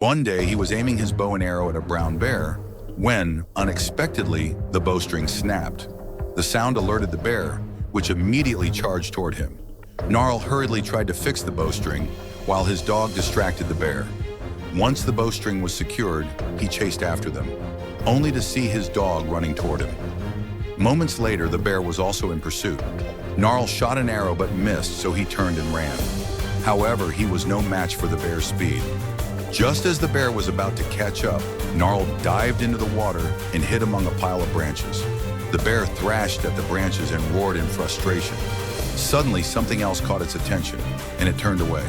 One day, he was aiming his bow and arrow at a brown bear when, unexpectedly, the bowstring snapped. The sound alerted the bear, which immediately charged toward him. Narl hurriedly tried to fix the bowstring, while his dog distracted the bear. Once the bowstring was secured, he chased after them, only to see his dog running toward him. Moments later, the bear was also in pursuit. Narl shot an arrow but missed, so he turned and ran. However, he was no match for the bear's speed. Just as the bear was about to catch up, Narl dived into the water and hid among a pile of branches. The bear thrashed at the branches and roared in frustration. Suddenly, something else caught its attention, and it turned away.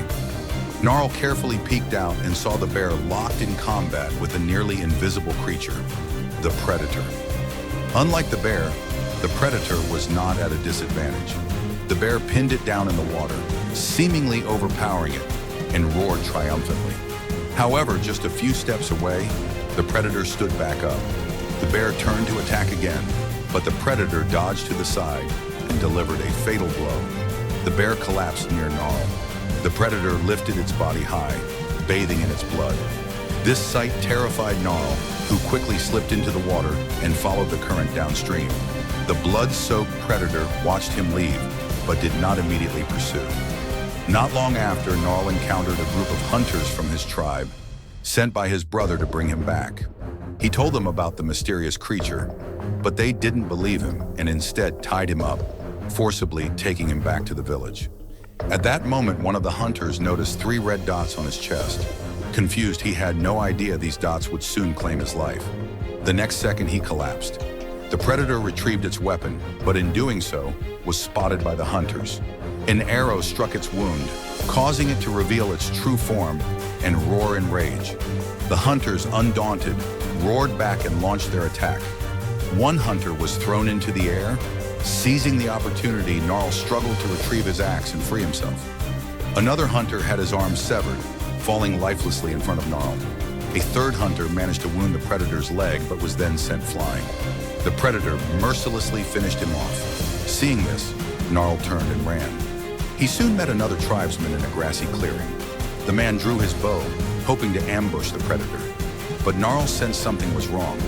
Narl carefully peeked out and saw the bear locked in combat with a nearly invisible creature, the predator. Unlike the bear, the predator was not at a disadvantage. The bear pinned it down in the water, seemingly overpowering it, and roared triumphantly. However, just a few steps away, the predator stood back up. The bear turned to attack again, but the predator dodged to the side and delivered a fatal blow. The bear collapsed near Narl. The predator lifted its body high, bathing in its blood. This sight terrified Narl, who quickly slipped into the water and followed the current downstream. The blood-soaked predator watched him leave, but did not immediately pursue. Not long after, Narl encountered a group of hunters from his tribe, sent by his brother to bring him back. He told them about the mysterious creature, but they didn't believe him and instead tied him up, forcibly taking him back to the village. At that moment, one of the hunters noticed 3 red dots on his chest. Confused, he had no idea these dots would soon claim his life. The next second, he collapsed. The predator retrieved its weapon, but in doing so, was spotted by the hunters. An arrow struck its wound, causing it to reveal its true form and roar in rage. The hunters, undaunted, roared back and launched their attack. One hunter was thrown into the air. Seizing the opportunity, Narl struggled to retrieve his axe and free himself. Another hunter had his arm severed, falling lifelessly in front of Narl. A third hunter managed to wound the predator's leg but was then sent flying. The predator mercilessly finished him off. Seeing this, Narl turned and ran. He soon met another tribesman in a grassy clearing. The man drew his bow, hoping to ambush the predator. But Narl sensed something was wrong.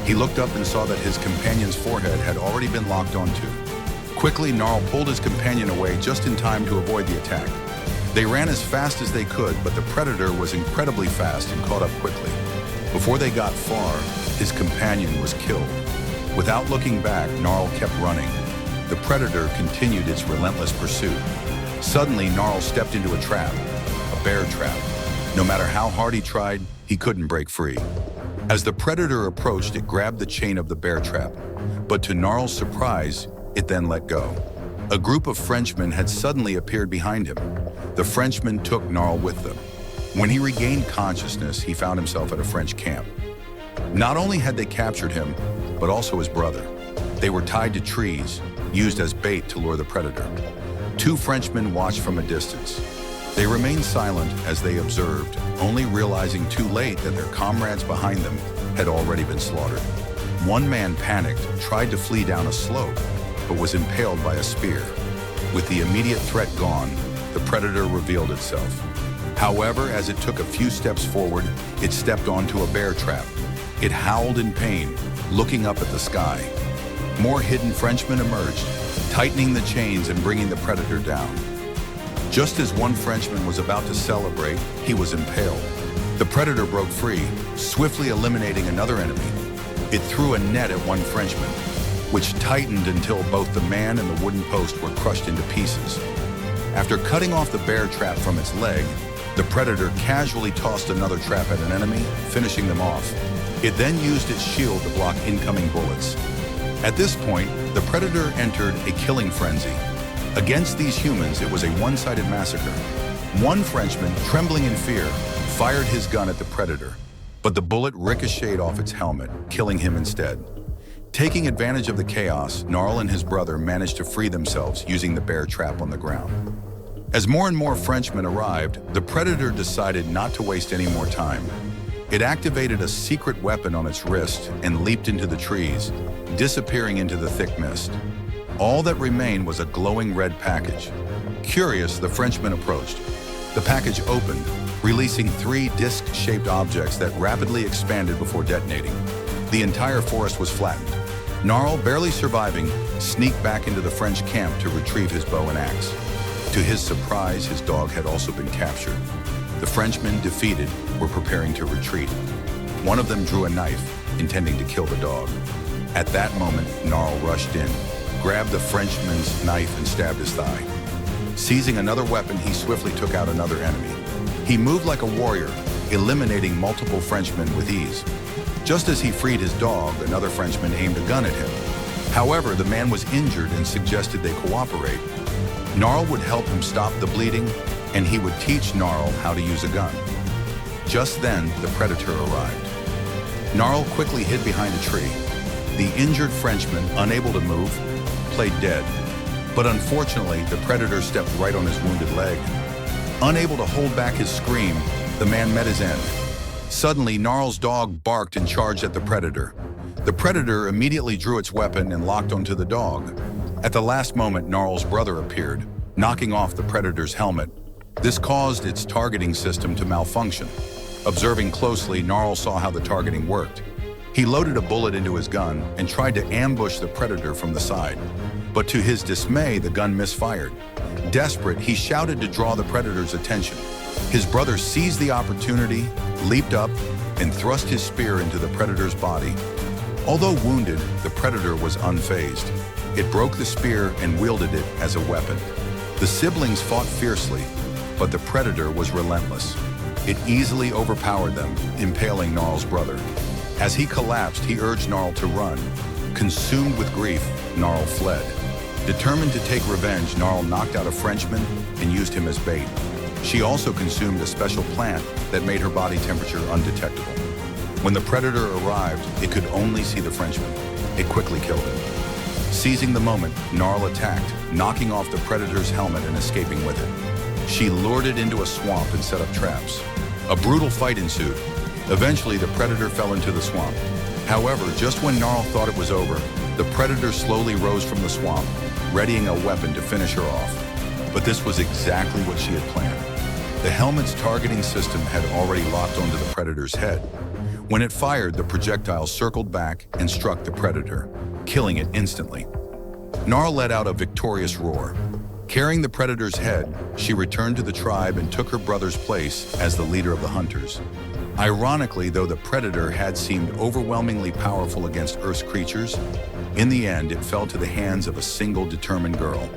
He looked up and saw that his companion's forehead had already been locked onto. Quickly, Narl pulled his companion away just in time to avoid the attack. They ran as fast as they could, but the predator was incredibly fast and caught up quickly. Before they got far, his companion was killed. Without looking back, Narl kept running. The predator continued its relentless pursuit. Suddenly, Narl stepped into a trap, a bear trap. No matter how hard he tried, he couldn't break free. As the predator approached, it grabbed the chain of the bear trap, but to Narl's surprise, it then let go. A group of Frenchmen had suddenly appeared behind him. The Frenchmen took Narl with them. When he regained consciousness, he found himself at a French camp. Not only had they captured him, but also his brother. They were tied to trees, used as bait to lure the predator. 2 Frenchmen watched from a distance. They remained silent as they observed, only realizing too late that their comrades behind them had already been slaughtered. One man panicked, tried to flee down a slope, but was impaled by a spear. With the immediate threat gone, the predator revealed itself. However, as it took a few steps forward, it stepped onto a bear trap. It howled in pain, looking up at the sky. More hidden Frenchmen emerged, tightening the chains and bringing the predator down. Just as one Frenchman was about to celebrate, he was impaled. The predator broke free, swiftly eliminating another enemy. It threw a net at one Frenchman, which tightened until both the man and the wooden post were crushed into pieces. After cutting off the bear trap from its leg, the predator casually tossed another trap at an enemy, finishing them off. It then used its shield to block incoming bullets. At this point, the predator entered a killing frenzy. Against these humans, it was a one-sided massacre. One Frenchman, trembling in fear, fired his gun at the predator, but the bullet ricocheted off its helmet, killing him instead. Taking advantage of the chaos, Narl and his brother managed to free themselves using the bear trap on the ground. As more and more Frenchmen arrived, the predator decided not to waste any more time. It activated a secret weapon on its wrist and leaped into the trees, disappearing into the thick mist. All that remained was a glowing red package. Curious, the Frenchman approached. The package opened, releasing 3 disc-shaped objects that rapidly expanded before detonating. The entire forest was flattened. Narl, barely surviving, sneaked back into the French camp to retrieve his bow and axe. To his surprise, his dog had also been captured. The Frenchmen, defeated, were preparing to retreat. One of them drew a knife, intending to kill the dog. At that moment, Narl rushed in, grabbed the Frenchman's knife and stabbed his thigh. Seizing another weapon, he swiftly took out another enemy. He moved like a warrior, eliminating multiple Frenchmen with ease. Just as he freed his dog, another Frenchman aimed a gun at him. However, the man was injured and suggested they cooperate. Narl would help him stop the bleeding, and he would teach Narl how to use a gun. Just then, the predator arrived. Narl quickly hid behind a tree. The injured Frenchman, unable to move, played dead. But unfortunately, the predator stepped right on his wounded leg. Unable to hold back his scream, the man met his end. Suddenly, Narl's dog barked and charged at the predator. The predator immediately drew its weapon and locked onto the dog. At the last moment, Narl's brother appeared, knocking off the predator's helmet. This caused its targeting system to malfunction. Observing closely, Narl saw how the targeting worked. He loaded a bullet into his gun and tried to ambush the predator from the side. But to his dismay, the gun misfired. Desperate, he shouted to draw the predator's attention. His brother seized the opportunity, leaped up, and thrust his spear into the predator's body. Although wounded, the predator was unfazed. It broke the spear and wielded it as a weapon. The siblings fought fiercely, but the predator was relentless. It easily overpowered them, impaling Narl's brother. As he collapsed, he urged Narl to run. Consumed with grief, Narl fled. Determined to take revenge, Narl knocked out a Frenchman and used him as bait. She also consumed a special plant that made her body temperature undetectable. When the predator arrived, it could only see the Frenchman. It quickly killed him. Seizing the moment, Narl attacked, knocking off the predator's helmet and escaping with it. She lured it into a swamp and set up traps. A brutal fight ensued. Eventually, the predator fell into the swamp. However, just when Narl thought it was over, the predator slowly rose from the swamp, readying a weapon to finish her off. But this was exactly what she had planned. The helmet's targeting system had already locked onto the predator's head. When it fired, the projectile circled back and struck the predator, killing it instantly. Narl let out a victorious roar. Carrying the predator's head, she returned to the tribe and took her brother's place as the leader of the hunters. Ironically, though the predator had seemed overwhelmingly powerful against Earth's creatures, in the end it fell to the hands of a single determined girl.